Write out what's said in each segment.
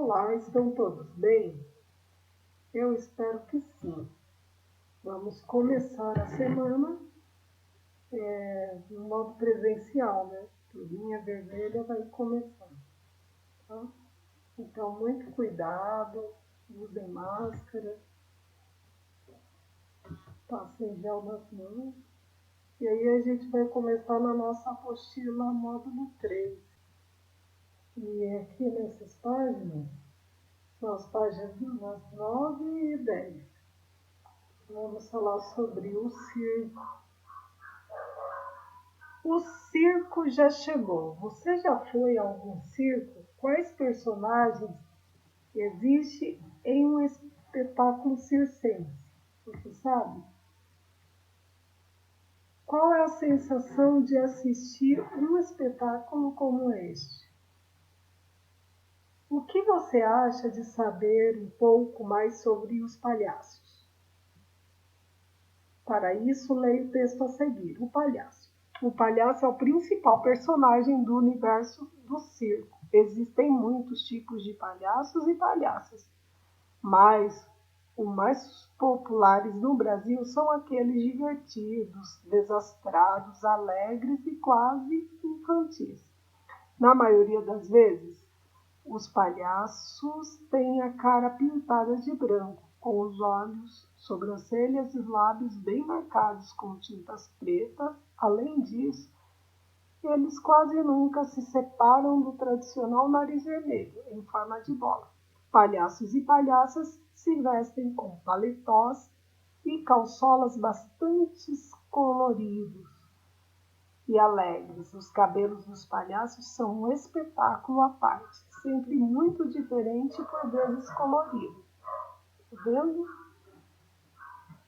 Olá, estão todos bem? Eu espero que sim. Vamos começar a semana no modo presencial, né? Turminha vermelha vai começar, tá? Então, muito cuidado, usem máscara, passem gel nas mãos. E aí a gente vai começar na nossa apostila módulo 3. E aqui nessas páginas, são as páginas 9 e 10. Vamos falar sobre o circo. O circo já chegou. Você já foi a algum circo? Quais personagens existem em um espetáculo circense? Você sabe? Qual é a sensação de assistir um espetáculo como este? O que você acha de saber um pouco mais sobre os palhaços? Para isso, leia o texto a seguir. O palhaço. O palhaço é o principal personagem do universo do circo. Existem muitos tipos de palhaços e palhaças, mas os mais populares no Brasil são aqueles divertidos, desastrados, alegres e quase infantis. Na maioria das vezes, os palhaços têm a cara pintada de branco, com os olhos, sobrancelhas e lábios bem marcados com tintas pretas. Além disso, eles quase nunca se separam do tradicional nariz vermelho, em forma de bola. Palhaços e palhaças se vestem com paletós e calçolas bastante coloridos e alegres. Os cabelos dos palhaços são um espetáculo à parte, sempre muito diferente e por vezes colorido. Tá vendo?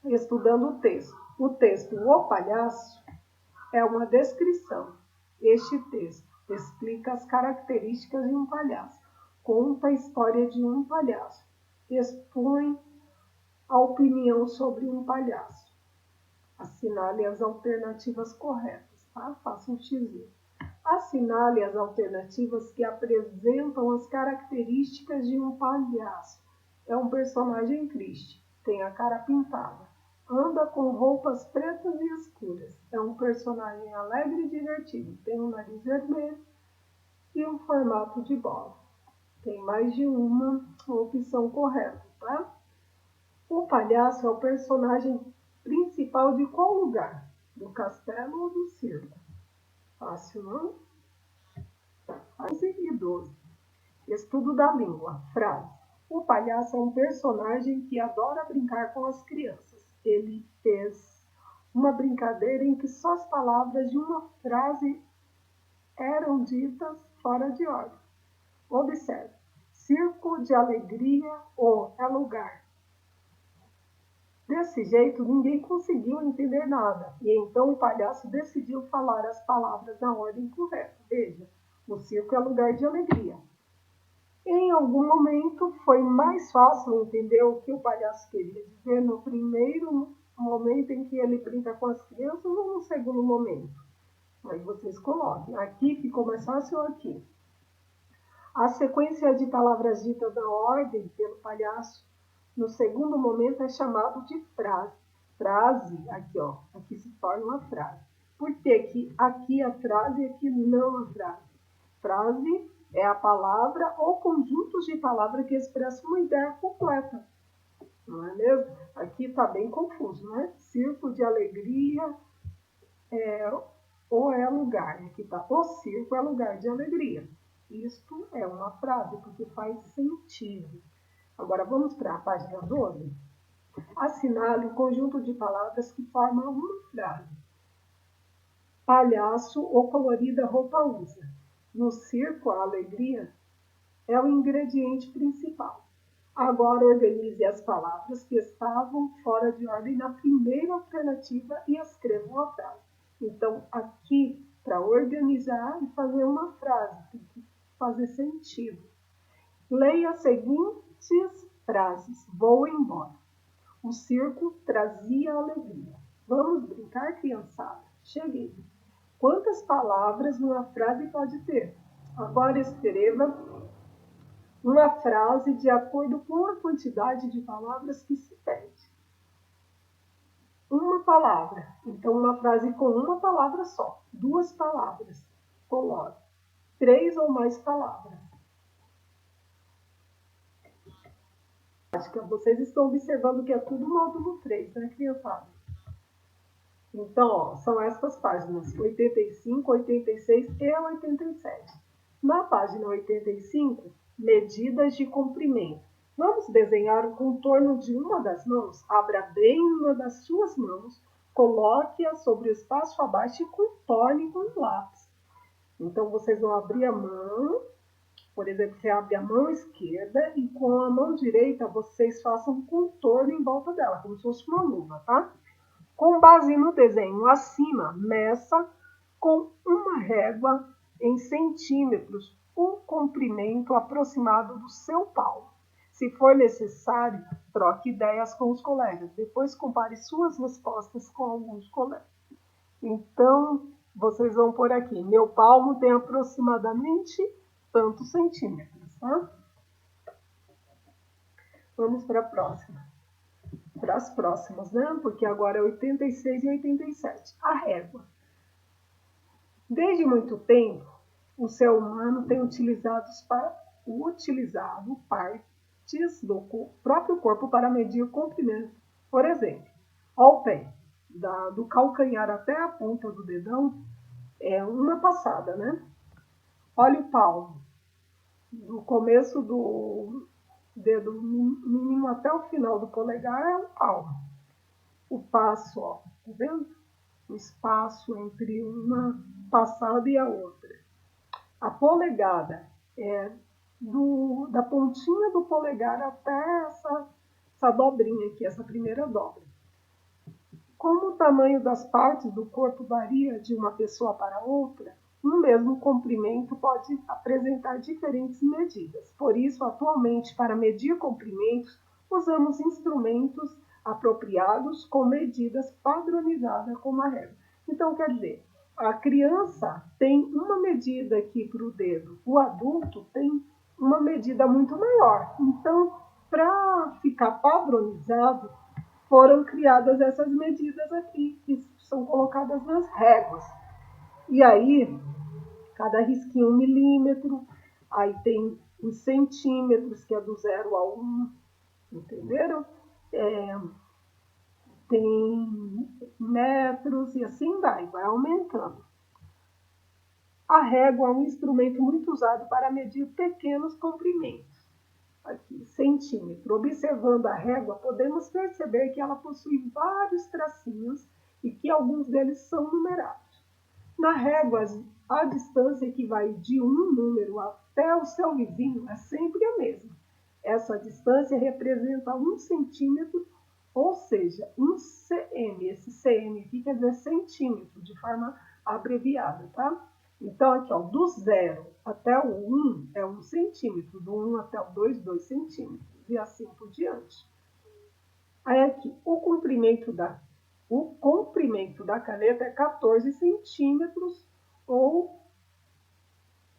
Estudando o texto. O texto O Palhaço é uma descrição. Este texto explica as características de um palhaço, conta a história de um palhaço, expõe a opinião sobre um palhaço. Assinale as alternativas corretas, tá? Faça um xizinho. Assinale as alternativas que apresentam as características de um palhaço. É um personagem triste, tem a cara pintada, anda com roupas pretas e escuras. É um personagem alegre e divertido, tem um nariz vermelho e um formato de bola. Tem mais de uma opção correta, tá? O palhaço é o personagem principal de qual lugar? Do castelo ou do circo? Fácil, não? 11 e 12. Estudo da língua. Frase. O palhaço é um personagem que adora brincar com as crianças. Ele fez uma brincadeira em que só as palavras de uma frase eram ditas fora de ordem. Observe. Circo de alegria ou é lugar. Desse jeito, ninguém conseguiu entender nada, e então o palhaço decidiu falar as palavras na ordem correta. Veja, o circo é lugar de alegria. Em algum momento, foi mais fácil entender o que o palhaço queria dizer no primeiro momento em que ele brinca com as crianças ou no segundo momento. Aí vocês coloquem. Aqui ficou mais fácil ou aqui? A sequência de palavras ditas na ordem pelo palhaço no segundo momento é chamado de frase. Frase, aqui ó, aqui se torna uma frase. Por que aqui a frase e aqui não a frase? Frase é a palavra ou conjuntos de palavras que expressam uma ideia completa. Não é mesmo? Aqui está bem confuso, né? Circo de alegria ou é lugar. Aqui está o circo é lugar de alegria. Isto é uma frase, porque faz sentido. Agora vamos para a página 12. Assinale o conjunto de palavras que formam uma frase. Palhaço ou colorida roupa usa. No circo, a alegria é o ingrediente principal. Agora organize as palavras que estavam fora de ordem na primeira alternativa e escreva uma frase. Então, aqui, para organizar e fazer uma frase, tem que fazer sentido. Leia as seguintes frases. Vou embora. O circo trazia alegria. Vamos brincar, criançada? Cheguei. Quantas palavras uma frase pode ter? Agora escreva uma frase de acordo com a quantidade de palavras que se pede. Uma palavra, então uma frase com uma palavra só. 2 palavras, coloque. 3 ou mais palavras. Vocês estão observando que é tudo módulo 3, né, criançada? Então, ó, são essas páginas, 85, 86 e 87. Na página 85, medidas de comprimento. Vamos desenhar o contorno de uma das mãos. Abra bem uma das suas mãos, coloque-a sobre o espaço abaixo e contorne com o lápis. Então, vocês vão abrir a mão, por exemplo, você abre a mão esquerda e com a mão direita vocês façam um contorno em volta dela, como se fosse uma luva, tá? Com base no desenho acima, meça com uma régua em centímetros o comprimento aproximado do seu palmo. Se for necessário, troque ideias com os colegas. Depois compare suas respostas com alguns colegas. Então, vocês vão por aqui. Meu palmo tem aproximadamente tantos centímetros, tá? Vamos para a próxima. Para as próximas, né? Porque agora é 86 e 87. A régua. Desde muito tempo, o ser humano tem utilizado partes do próprio corpo para medir o comprimento. Por exemplo, ao pé, do calcanhar até a ponta do dedão, é uma passada, né? Olha o palmo. Do começo do dedo mínimo até o final do polegar é um palmo. O passo, ó, tá vendo? O espaço entre uma passada e a outra. A polegada é da pontinha do polegar até essa dobrinha aqui, essa primeira dobra. Como o tamanho das partes do corpo varia de uma pessoa para outra, um mesmo comprimento pode apresentar diferentes medidas. Por isso, atualmente, para medir comprimentos, usamos instrumentos apropriados com medidas padronizadas como a régua. Então, quer dizer, a criança tem uma medida aqui para o dedo, o adulto tem uma medida muito maior. Então, para ficar padronizado, foram criadas essas medidas aqui, que são colocadas nas réguas. E aí, cada risquinho 1 milímetro, aí tem os centímetros, que é do 0 a 1, entenderam? Tem metros e assim vai aumentando. A régua é um instrumento muito usado para medir pequenos comprimentos. Aqui, centímetro. Observando a régua, podemos perceber que ela possui vários tracinhos e que alguns deles são numerados. Na régua, a distância que vai de um número até o seu vizinho é sempre a mesma. Essa distância representa 1 centímetro, ou seja, 1 cm. Esse cm aqui quer dizer centímetro, de forma abreviada, tá? Então, aqui, ó, do 0 até o 1 é 1 centímetro, do 1 até o 2, 2 centímetros, e assim por diante. Aí aqui, o comprimento da caneta é 14 centímetros ou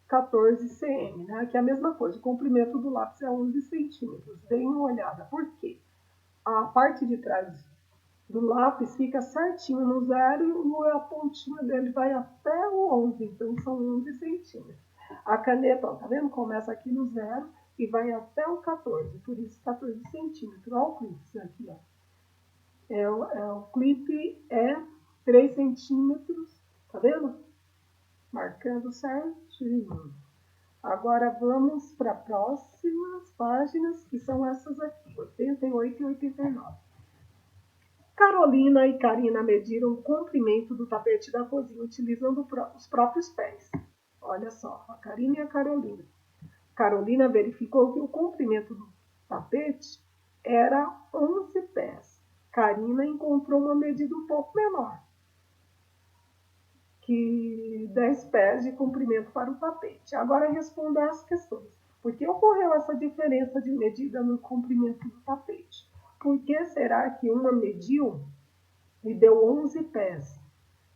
14 cm, né? Aqui é a mesma coisa, o comprimento do lápis é 11 centímetros. Deem uma olhada, por quê? A parte de trás do lápis fica certinho no 0 e a pontinha dele vai até o 11, então são 11 centímetros. A caneta, ó, tá vendo? Começa aqui no 0 e vai até o 14, por isso 14 centímetros. Olha o clipe aqui, ó. O clipe é 3 centímetros, tá vendo? Marcando certinho. Agora vamos para as próximas páginas, que são essas aqui, 88 e 89. Carolina e Karina mediram o comprimento do tapete da cozinha utilizando os próprios pés. Olha só, a Karina e a Carolina. Carolina verificou que o comprimento do tapete era 11 pés. Karina encontrou uma medida um pouco menor, que 10 pés de comprimento para o tapete. Agora responda as questões. Por que ocorreu essa diferença de medida no comprimento do tapete? Por que será que uma mediu e deu 11 pés,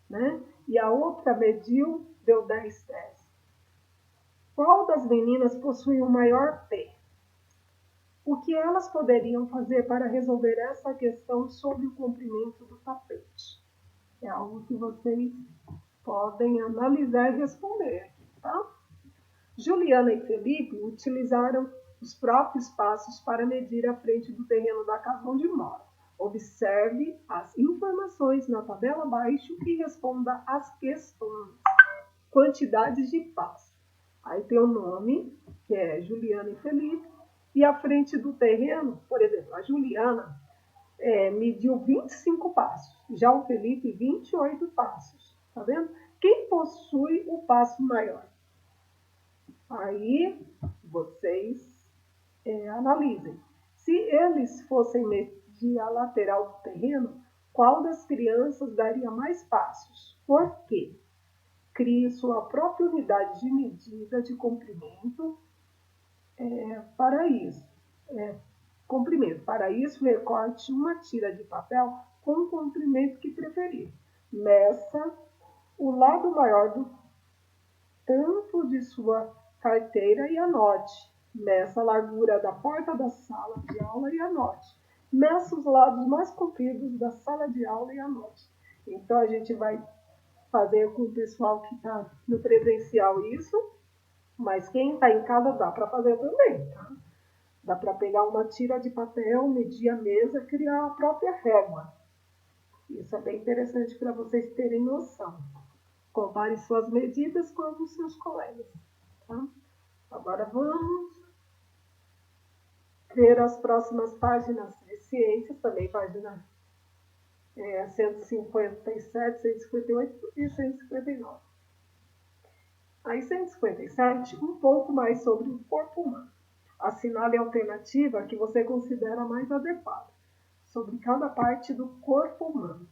né? E a outra mediu, deu 10 pés? Qual das meninas possui o maior pé? O que elas poderiam fazer para resolver essa questão sobre o comprimento do tapete? É algo que vocês podem analisar e responder, tá? Juliana e Felipe utilizaram os próprios passos para medir a frente do terreno da casa onde moram. Observe as informações na tabela abaixo e responda as questões. Quantidades de passos. Aí tem o nome, que é Juliana e Felipe, e a frente do terreno, por exemplo, a Juliana mediu 25 passos, já o Felipe 28 passos, tá vendo? Quem possui o passo maior? Aí vocês analisem. Se eles fossem medir a lateral do terreno, qual das crianças daria mais passos? Por quê? Crie sua própria unidade de medida de comprimento para isso. Comprimento. Para isso, recorte uma tira de papel com o comprimento que preferir. Meça o lado maior do tampo de sua carteira e anote. Meça a largura da porta da sala de aula e anote. Meça os lados mais compridos da sala de aula e anote. Então, a gente vai fazer com o pessoal que está no presencial isso, mas quem está em casa dá para fazer também, tá? Dá para pegar uma tira de papel, medir a mesa, criar a própria régua. Isso é bem interessante para vocês terem noção. Compare suas medidas com as dos seus colegas. Tá? Agora vamos ver as próximas páginas de ciências, também página 157, 158 e 159. Aí 157, um pouco mais sobre o corpo humano. Assinale a alternativa que você considera mais adequada sobre cada parte do corpo humano.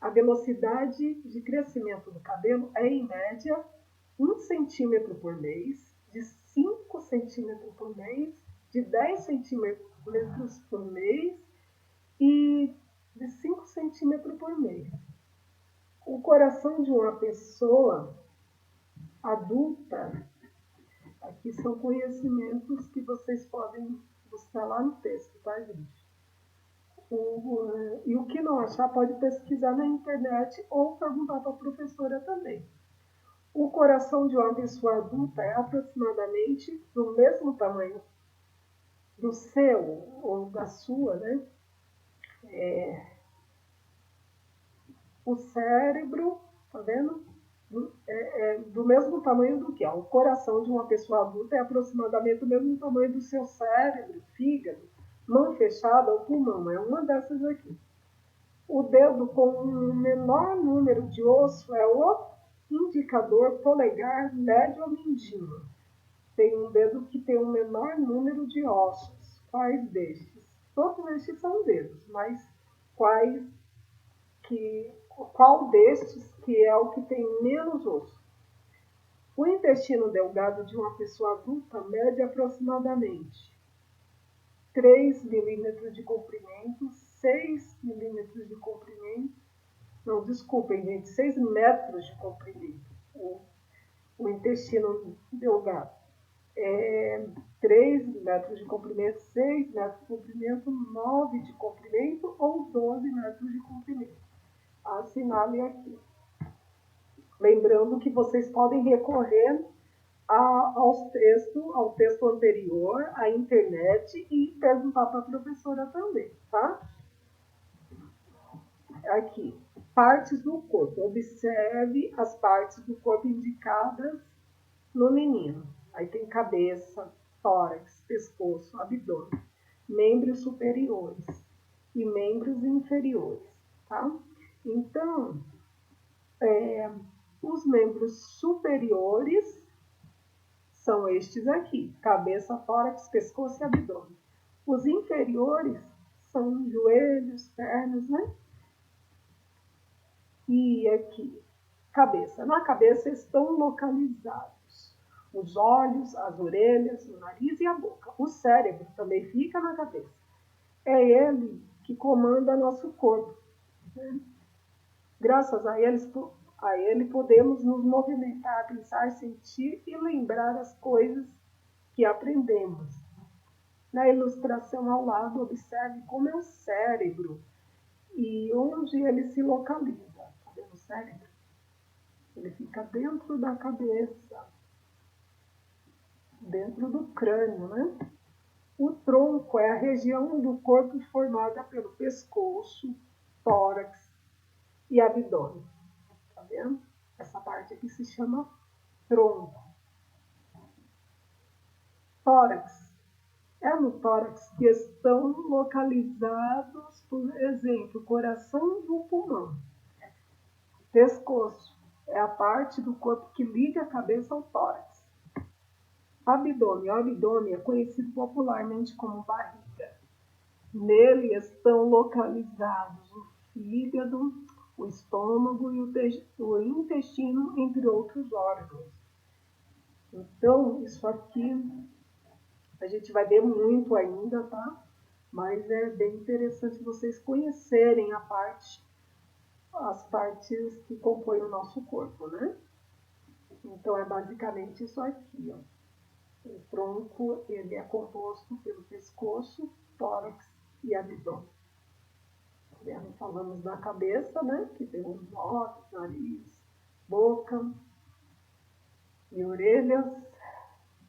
A velocidade de crescimento do cabelo é, em média, 1 centímetro por mês, de 5 centímetros por mês, de 10 centímetros por mês e de 5 centímetros por mês. O coração de uma pessoa adulta, aqui são conhecimentos que vocês podem buscar lá no texto, tá, gente? E o que não achar, pode pesquisar na internet ou perguntar para a professora também. O coração de uma pessoa adulta é aproximadamente do mesmo tamanho do seu ou da sua, né? O cérebro, tá vendo? Do mesmo tamanho do que? O coração de uma pessoa adulta é aproximadamente do mesmo tamanho do seu cérebro, fígado, mão fechada ou pulmão. É uma dessas aqui. O dedo com um menor número de osso é o indicador, polegar, médio ou mindinho. Tem um dedo que tem um menor número de ossos. Quais destes? Todos estes são dedos, mas qual destes que é o que tem menos osso? O intestino delgado de uma pessoa adulta mede aproximadamente 3 milímetros de comprimento, 6 milímetros de comprimento. Não, desculpem, gente, 6 metros de comprimento. O intestino delgado. 3 metros de comprimento, 6 metros de comprimento, 9 de comprimento ou 12 metros de comprimento. Assinale aqui. Lembrando que vocês podem recorrer ao texto anterior, à internet e perguntar para a professora também, tá? Aqui, partes do corpo. Observe as partes do corpo indicadas no menino. Aí tem cabeça, tórax, pescoço, abdômen, membros superiores e membros inferiores, tá? Então, os membros superiores são estes aqui, cabeça, tórax, pescoço e abdômen. Os inferiores são joelhos, pernas, né? E aqui, cabeça. Na cabeça estão localizados os olhos, as orelhas, o nariz e a boca. O cérebro também fica na cabeça. É ele que comanda nosso corpo. Né? Graças a ele podemos nos movimentar, pensar, sentir e lembrar as coisas que aprendemos. Na ilustração ao lado, observe como é o cérebro e onde ele se localiza. Tá vendo o cérebro? Ele fica dentro da cabeça, dentro do crânio, né? O tronco é a região do corpo formada pelo pescoço, tórax e abdômen. Tá vendo? Essa parte aqui se chama tronco. Tórax. É no tórax que estão localizados, por exemplo, o coração e o pulmão. Pescoço é a parte do corpo que liga a cabeça ao tórax. Abdômen. O abdômen é conhecido popularmente como barriga. Nele estão localizados o fígado, o estômago e o intestino, entre outros órgãos. Então, isso aqui a gente vai ver muito ainda, tá? Mas é bem interessante vocês conhecerem as partes que compõem o nosso corpo, né? Então, é basicamente isso aqui, ó. O tronco, ele é composto pelo pescoço, tórax e abdômen. Falamos da cabeça, né? Que tem os olhos, nariz, boca e orelhas.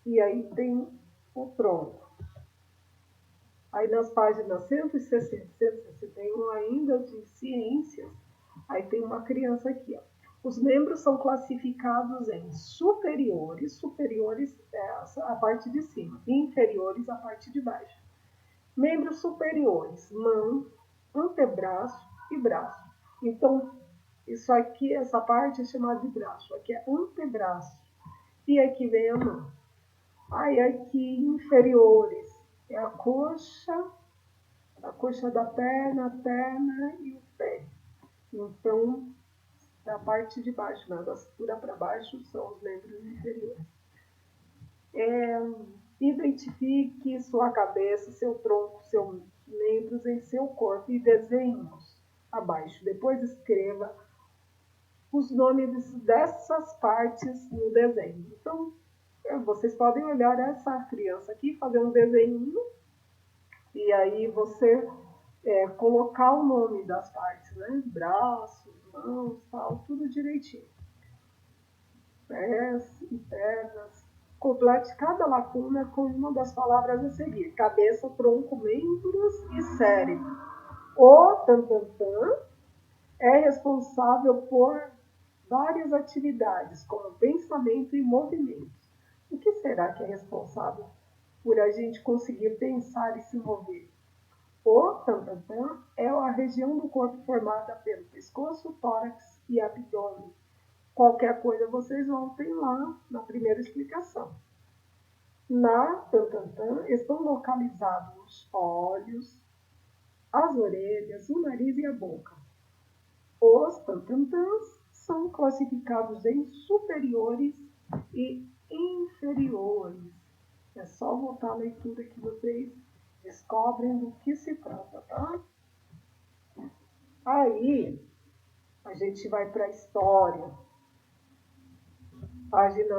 E aí tem o tronco. Aí nas páginas 160 e 161 ainda de ciências, aí tem uma criança aqui, ó. Os membros são classificados em superiores, superiores é a parte de cima, e inferiores a parte de baixo. Membros superiores, mão, antebraço e braço. Então, isso aqui, essa parte é chamada de braço, aqui é antebraço. E aqui vem a mão. Aí aqui inferiores é a coxa da perna, a perna e o pé. Então, da parte de baixo, né, da cintura para baixo, são os membros inferiores. Identifique sua cabeça, seu tronco, seus membros em seu corpo e desenhe-os abaixo. Depois escreva os nomes dessas partes no desenho. Então, vocês podem olhar essa criança aqui, fazer um desenho e aí você colocar o nome das partes, né? Braços, mãos, tal, tudo direitinho. Pés e pernas. Complete cada lacuna com uma das palavras a seguir: cabeça, tronco, membros e cérebro. O tantantã é responsável por várias atividades, como pensamento e movimento. O que será que é responsável por a gente conseguir pensar e se mover? O tantantã é a região do corpo formada pelo pescoço, tórax e abdômen. Qualquer coisa vocês voltem lá na primeira explicação. Na tantantã estão localizados os olhos, as orelhas, o nariz e a boca. Os tantantãs são classificados em superiores e inferiores. É só voltar a leitura que vocês descobrem do que se trata, tá? Aí, a gente vai para a história. Página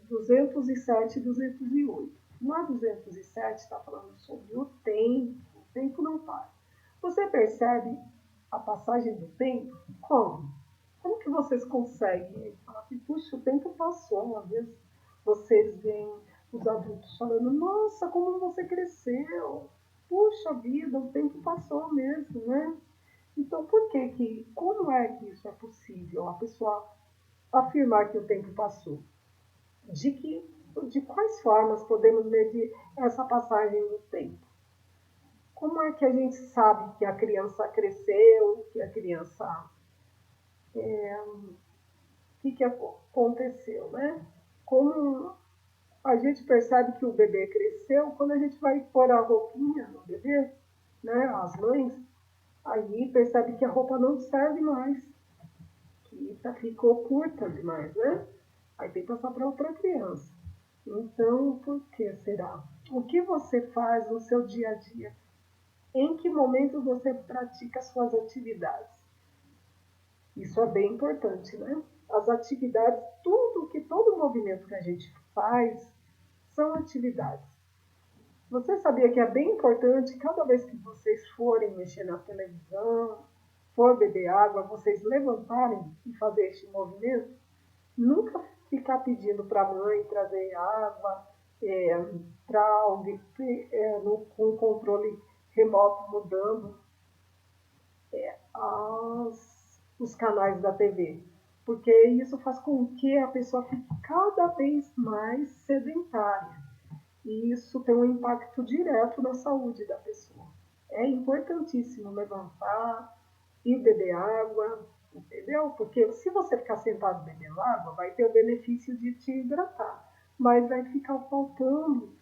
207 e 208. Na 207 está falando sobre o tempo não para. Você percebe a passagem do tempo? Como? Como que vocês conseguem falar assim, puxa, o tempo passou, às vezes vocês veem os adultos falando, nossa, como você cresceu, puxa vida, o tempo passou mesmo, né? Então, como é que isso é possível? A pessoa afirmar que o tempo passou. De quais formas podemos medir essa passagem do tempo? Como é que a gente sabe que a criança cresceu, que a criança... o que aconteceu, né? Como a gente percebe que o bebê cresceu quando a gente vai pôr a roupinha no bebê, né? As mães, aí percebe que a roupa não serve mais, que ficou curta demais, né? Aí tem que passar para outra criança. Então, por que será? O que você faz no seu dia a dia? Em que momento você pratica suas atividades? Isso é bem importante, né? As atividades, todo movimento que a gente faz são atividades. Você sabia que é bem importante, cada vez que vocês forem mexer na televisão, for beber água, vocês levantarem e fazer este movimento? Nunca ficar pedindo para a mãe trazer água, para alguém com o controle remoto mudando os canais da TV. Porque isso faz com que a pessoa fique cada vez mais sedentária. E isso tem um impacto direto na saúde da pessoa. É importantíssimo levantar e beber água, entendeu? Porque se você ficar sentado bebendo água, vai ter o benefício de te hidratar, mas vai ficar faltando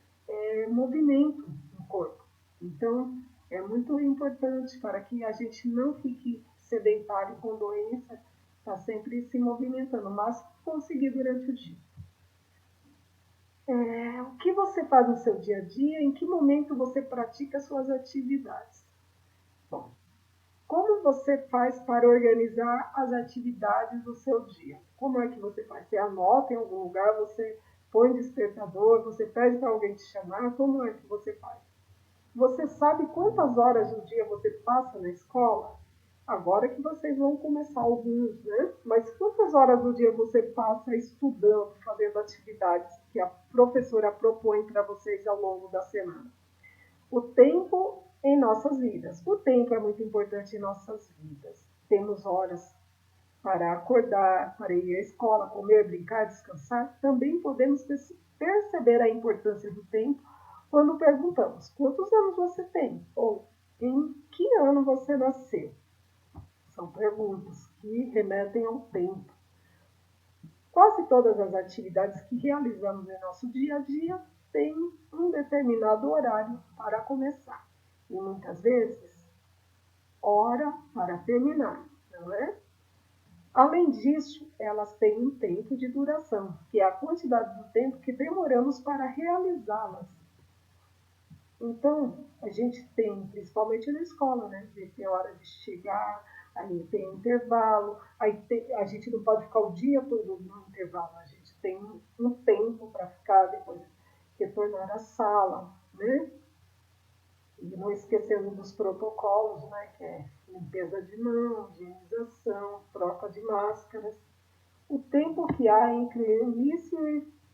movimento no corpo. Então, é muito importante para que a gente não fique sedentário com doença, está sempre se movimentando, mas conseguir durante o dia. O que você faz no seu dia a dia? Em que momento você pratica suas atividades? Bom, como você faz para organizar as atividades do seu dia? Como é que você faz? Você anota em algum lugar, você põe despertador, você pede para alguém te chamar? Como é que você faz? Você sabe quantas horas do dia você passa na escola? Agora que vocês vão começar alguns, né? Mas quantas horas do dia você passa estudando, fazendo atividades que a professora propõe para vocês ao longo da semana? O tempo em nossas vidas. O tempo é muito importante em nossas vidas. Temos horas para acordar, para ir à escola, comer, brincar, descansar. Também podemos perceber a importância do tempo quando perguntamos quantos anos você tem ou em que ano você nasceu. São perguntas que remetem ao tempo. Quase todas as atividades que realizamos em nosso dia a dia têm um determinado horário para começar e muitas vezes hora para terminar, não é? Além disso, elas têm um tempo de duração, que é a quantidade do tempo que demoramos para realizá-las. Então, a gente tem, principalmente na escola, né? Tem hora de chegar, aí tem intervalo, a gente não pode ficar o dia todo no intervalo, a gente tem um tempo para ficar, depois retornar à sala, né? E não esquecendo dos protocolos, né? Que é limpeza de mão, higienização, troca de máscaras. O tempo que há entre o início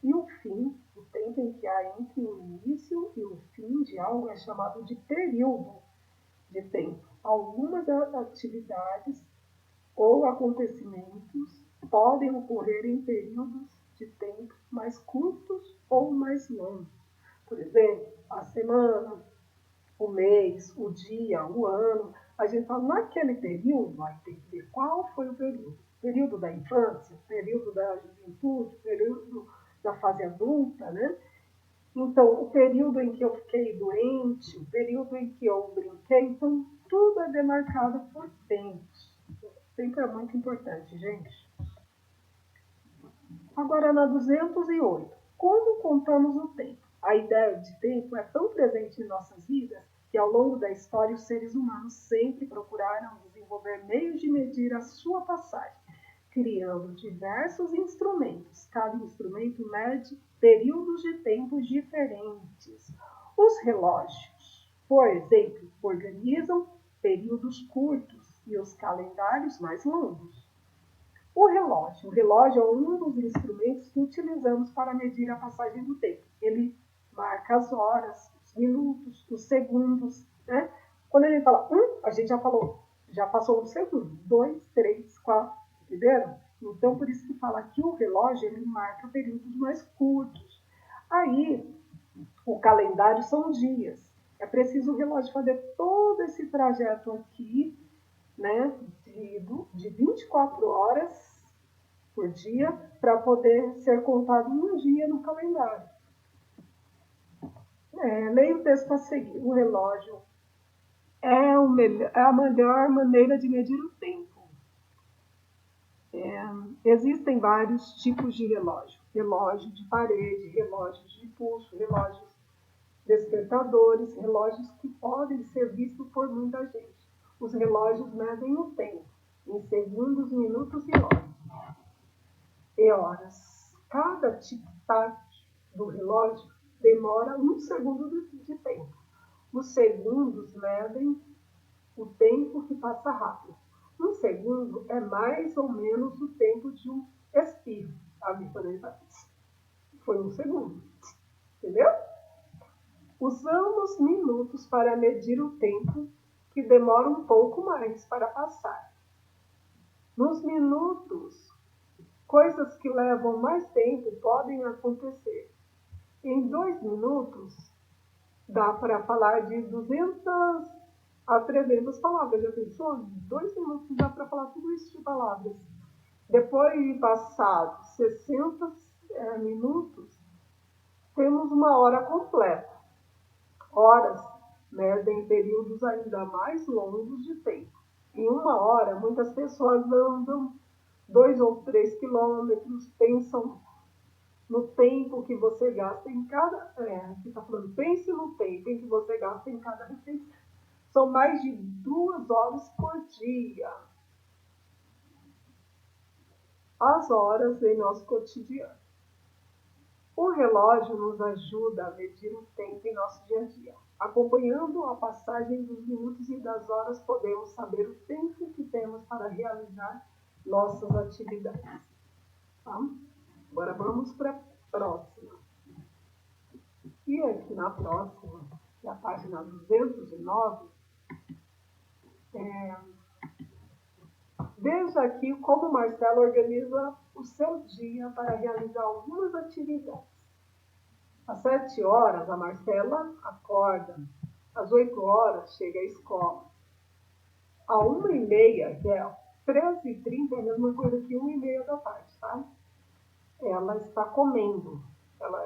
e o fim, o tempo em que há entre o início e o fim de algo é chamado de período de tempo. Algumas atividades ou acontecimentos podem ocorrer em períodos de tempo mais curtos ou mais longos. Por exemplo, a semana, o mês, o dia, o ano. A gente fala, naquele período, vai ter que ver qual foi o período. Período da infância, período da juventude, período da fase adulta, né? Então, o período em que eu fiquei doente, o período em que eu brinquei, então, tudo é demarcado por tempos. O tempo é muito importante, gente. Agora, na 208, como contamos o tempo? A ideia de tempo é tão presente em nossas vidas que, ao longo da história, os seres humanos sempre procuraram desenvolver meios de medir a sua passagem, criando diversos instrumentos. Cada instrumento mede períodos de tempo diferentes. Os relógios, por exemplo, organizam períodos curtos e os calendários mais longos. O relógio é um dos instrumentos que utilizamos para medir a passagem do tempo. Ele marca as horas, os minutos, os segundos, né? Quando a gente fala a gente já passou um segundo, 2, 3, 4, entenderam? Então, por isso que fala que o relógio, ele marca períodos mais curtos. Aí, o calendário são dias. É preciso o relógio fazer todo esse trajeto aqui, né, de 24 horas por dia para poder ser contado um dia no calendário. Leia o texto a seguir. O relógio é a melhor maneira de medir o tempo. Existem vários tipos de relógio. Relógio de parede, relógios de pulso, relógios despertadores, relógios que podem ser vistos por muita gente. Os relógios medem o tempo em segundos, minutos e horas. Cada tic-tac do relógio demora 1 segundo de tempo. Os segundos medem o tempo que passa rápido. 1 segundo é mais ou menos o tempo de um espirro. Sabe? Foi 1 segundo. Entendeu? Usamos minutos para medir o tempo, que demora um pouco mais para passar. Nos minutos, coisas que levam mais tempo podem acontecer. Em 2 minutos, dá para falar de 200 a 300 palavras. Já pensou? Em 2 minutos dá para falar tudo isso de palavras. Depois de passados 60 minutos, temos uma hora completa. Horas medem períodos ainda mais longos de tempo. Em 1 hora, muitas pessoas andam 2 ou 3 quilômetros, pensam no tempo que você gasta em cada... aqui está falando, pense no tempo em que você gasta em cada refeição. São mais de 2 horas por dia. As horas em nosso cotidiano. O relógio nos ajuda a medir o tempo em nosso dia a dia. Acompanhando a passagem dos minutos e das horas, podemos saber o tempo que temos para realizar nossas atividades. Tá? Agora vamos para a próxima. E aqui na próxima, que é a página 209, veja aqui como Marcelo organiza o seu dia para realizar algumas atividades. Às 7 horas, a Marcela acorda. Às 8 horas, chega à escola. À 1h30, que é 13h30, é a mesma coisa que 1h30 da tarde, tá? Ela está comendo.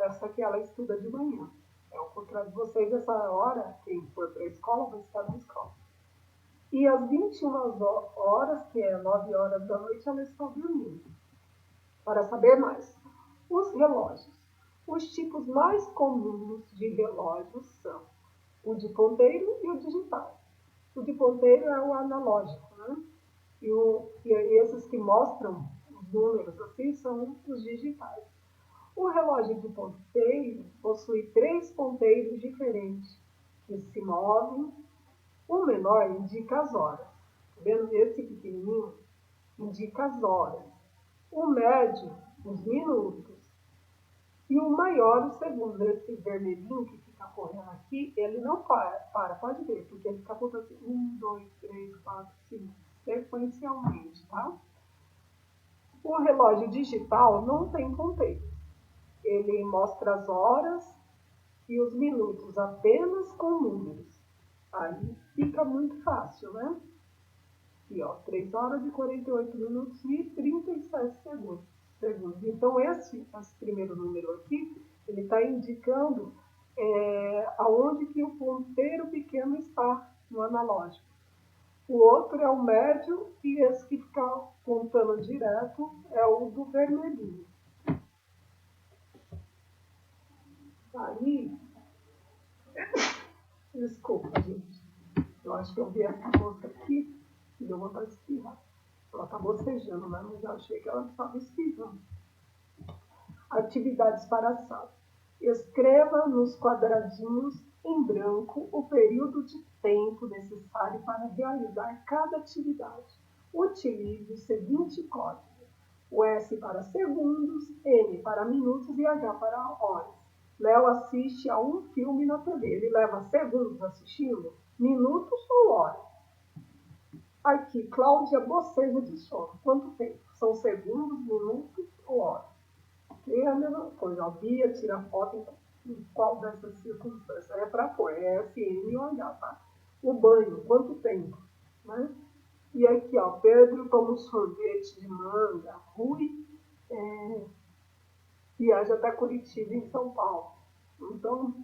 Essa aqui ela estuda de manhã. É o contrário de vocês, essa hora, quem for para a escola, vai estar na escola. E às 21 horas, que é 9 horas da noite, ela está dormindo. Para saber mais, os relógios. Os tipos mais comuns de relógios são o de ponteiro e o digital. O de ponteiro é o analógico, né? E esses que mostram os números assim são os digitais. O relógio de ponteiro possui 3 ponteiros diferentes que se movem. O menor indica as horas. Tá vendo? Esse pequenininho indica as horas. O médio, os minutos. E o maior, o segundo, esse vermelhinho que fica correndo aqui, ele não para, pode ver, porque ele fica contando assim, 1, 2, 3, 4, 5, sequencialmente, tá? O relógio digital não tem ponteiro. Ele mostra as horas e os minutos apenas com números. Aí fica muito fácil, né? Aqui, ó, 3 horas e 48 minutos e 37 segundos. Então, esse primeiro número aqui, ele está indicando aonde que o ponteiro pequeno está no analógico. O outro é o médio e esse que fica contando direto é o do vermelhinho. Aí, desculpa, gente. Eu acho que eu vi essa moça aqui e deu vontade de espirrar. Ela está bocejando, né? Mas eu achei que ela estava espirrando. Atividades para a sala. Escreva nos quadradinhos em branco o período de tempo necessário para realizar cada atividade. Utilize o seguinte código: o S para segundos, M para minutos e H para horas. Léo assiste a um filme na TV. Ele leva segundos assistindo, minutos ou horas? Aqui, Cláudia boceja de sono. Quanto tempo? São segundos, minutos ou horas? É a mesma coisa. A Bia tira foto em qual dessas circunstâncias. É para pôr, é SM ou H, tá? O banho, quanto tempo? Né? E aqui, ó, Pedro toma um sorvete de manga. Rui viaja até Curitiba, em São Paulo. Então,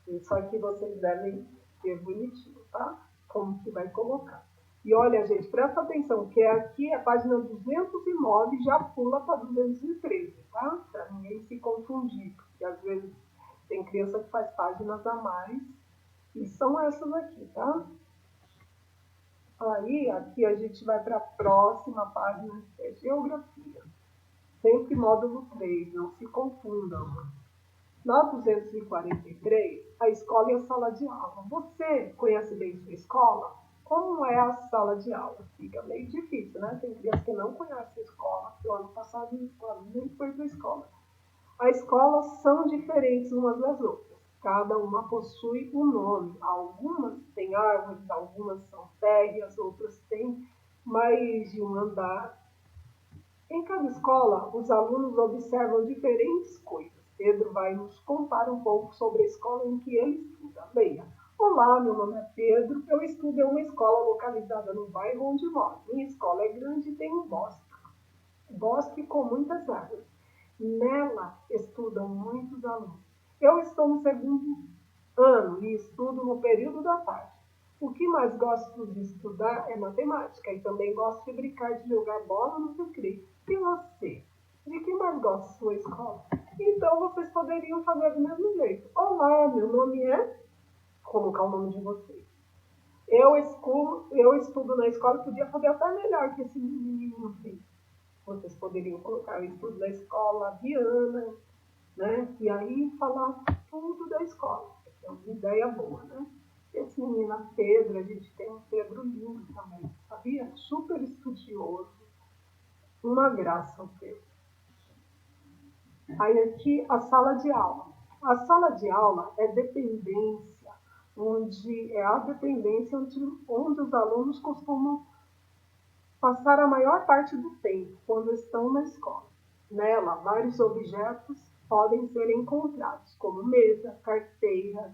isso aqui vocês devem ter bonitinho, tá? Como que vai colocar. E olha, gente, presta atenção, que aqui é a página 209, já pula para 213, tá? Para ninguém se confundir, porque às vezes tem criança que faz páginas a mais, e são essas aqui, tá? Aí, aqui a gente vai para a próxima página, que é Geografia. Sempre módulo 3, não se confundam. Na 243, a escola e a sala de aula. Você conhece bem sua escola? Como é a sala de aula? Fica meio difícil, né? Tem crianças que não conhecem a escola, porque o ano passado nem foi para a escola. As escolas são diferentes umas das outras. Cada uma possui um nome. Algumas têm árvores, algumas são térreas, outras têm mais de um andar. Em cada escola, os alunos observam diferentes coisas. Pedro vai nos contar um pouco sobre a escola em que ele estuda. Leia. Olá, meu nome é Pedro. Eu estudo em uma escola localizada no bairro onde moro. Minha escola é grande e tem um bosque com muitas árvores. Nela estudam muitos alunos. Eu estou no segundo ano e estudo no período da tarde. O que mais gosto de estudar é matemática e também gosto de brincar de jogar bola no recreio. E você? De que mais gosta de sua escola? Então vocês poderiam fazer do mesmo jeito. Olá, meu nome é... Colocar o nome de vocês. Eu estudo na escola e podia fazer até melhor que esse menino fez. Vocês poderiam colocar o estudo da escola Viana, né? E aí falar tudo da escola. É uma ideia boa, né? Esse menino Pedro, a gente tem um Pedro lindo também, sabia? Super estudioso. Uma graça o Pedro. Aí aqui a sala de aula. A sala de aula é dependência, onde é a dependência onde os alunos costumam passar a maior parte do tempo quando estão na escola. Nela, vários objetos podem ser encontrados, como mesa, carteiras,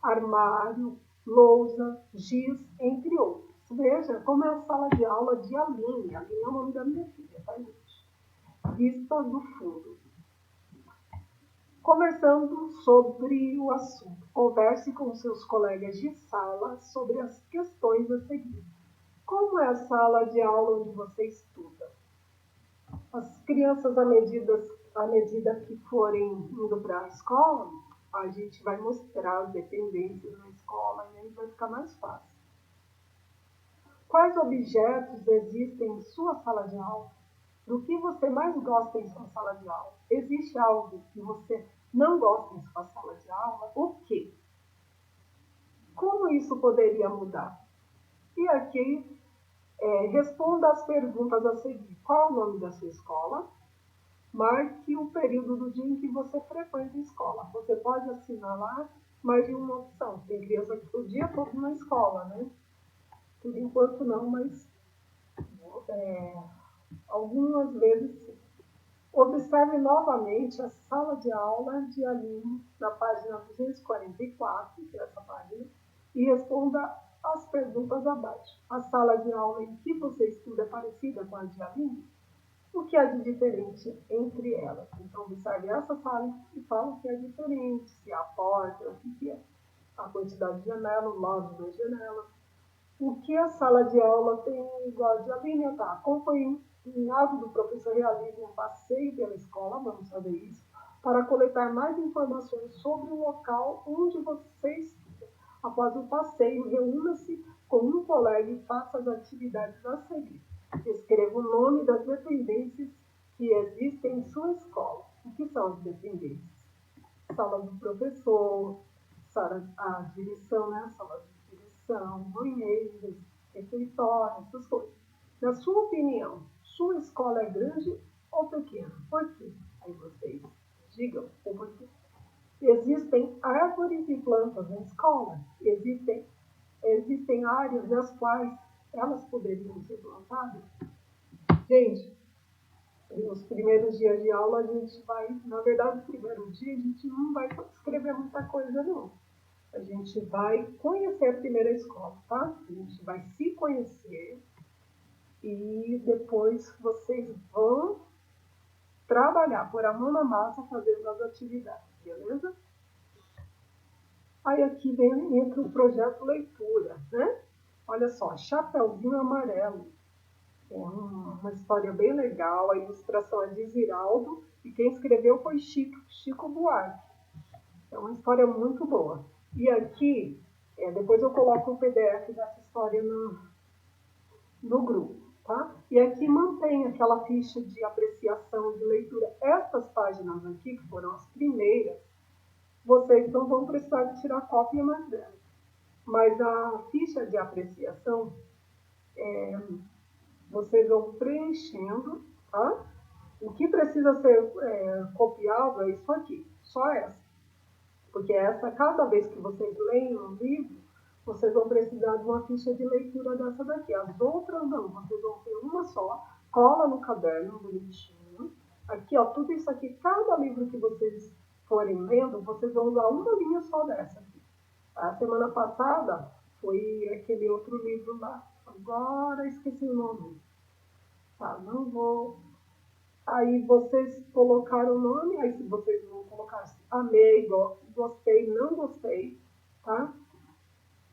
armário, lousa, giz, entre outros. Veja como é a sala de aula de Aline. Aline é o nome da minha filha, tá, gente? Vista do fundo. Conversando sobre o assunto. Converse com seus colegas de sala sobre as questões a seguir. Como é a sala de aula onde você estuda? As crianças, à medida que forem indo para a escola, a gente vai mostrar as dependências na escola e aí vai ficar mais fácil. Quais objetos existem em sua sala de aula? Do que você mais gosta em sua sala de aula? Existe algo que você não gosta em sua sala de aula? O quê? Como isso poderia mudar? E aqui, responda as perguntas a seguir. Qual é o nome da sua escola? Marque o período do dia em que você frequenta a escola. Você pode assinalar mais de uma opção. Tem criança que o dia todo na escola, né? Por enquanto não, mas algumas vezes sim. Observe novamente a sala de aula de Aline na página 244, que é essa página, e responda as perguntas abaixo. A sala de aula em que você estuda é parecida com a de Aline? O que há de diferente entre elas? Então, observe essa sala e fala o que é diferente, se há porta, o que é. A quantidade de janelas, o lado das janelas. O que a sala de aula tem igual de Aline? Tá, acompanhe em ato do professor realiza um passeio pela escola, vamos saber isso, para coletar mais informações sobre o local onde você estuda. Após o passeio, reúna-se com um colega e faça as atividades a seguir. Escreva o nome das dependências que existem em sua escola. O que são as dependências? Sala do professor, a direção, né? Sala de direção, banheiros, refeitório, essas coisas. Na sua opinião, sua escola é grande ou pequena? Por quê? Aí vocês digam o porquê. Existem árvores e plantas na escola? Existem áreas nas quais elas poderiam ser plantadas? Gente, nos primeiros dias de aula a gente vai, na verdade, no primeiro dia a gente não vai escrever muita coisa não. A gente vai conhecer a primeira escola, tá? A gente vai se conhecer e depois vocês vão trabalhar, pôr a mão na massa fazendo as atividades, beleza? Aí aqui entra o projeto leitura, né? Olha só, Chapeuzinho Amarelo. É uma história bem legal, a ilustração é de Ziraldo e quem escreveu foi Chico Buarque. É uma história muito boa. E aqui, depois eu coloco o PDF dessa história no grupo, tá? E aqui mantém aquela ficha de apreciação de leitura. Essas páginas aqui, que foram as primeiras, vocês não vão precisar de tirar cópia mais dela. Mas a ficha de apreciação, vocês vão preenchendo, tá? O que precisa ser copiado é isso aqui, só essa. Porque essa, cada vez que vocês leem um livro, vocês vão precisar de uma ficha de leitura dessa daqui. As outras não, vocês vão ter uma só, cola no caderno, bonitinho. Aqui, ó, tudo isso aqui, cada livro que vocês forem lendo, vocês vão usar uma linha só dessa aqui. A semana passada foi aquele outro livro lá. Agora esqueci o nome. Tá, não vou. Aí vocês colocaram o nome, aí se vocês vão colocar amei, gostei, não gostei, tá?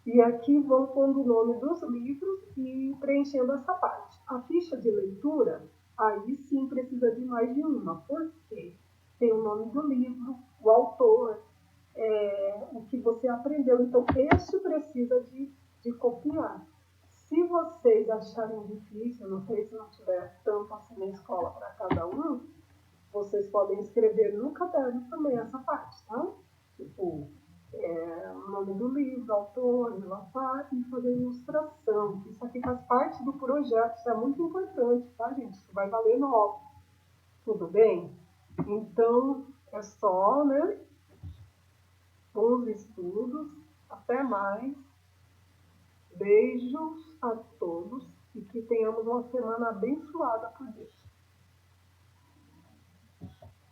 E aqui vão pondo o nome dos livros e preenchendo essa parte. A ficha de leitura, aí sim precisa de mais de uma, porque tem o nome do livro, o autor, o que você aprendeu. Então, este precisa de copiar. Se vocês acharem difícil, não sei se não tiver tanto assim na escola para cada um, vocês podem escrever no caderno também essa parte, tá? Tipo, o nome do livro, autor, relatar e fazer ilustração. Isso aqui faz parte do projeto, isso é muito importante, tá, gente? Isso vai valer nota. Tudo bem? Então, é só, né? Bons estudos. Até mais. Beijos a todos e que tenhamos uma semana abençoada por Deus.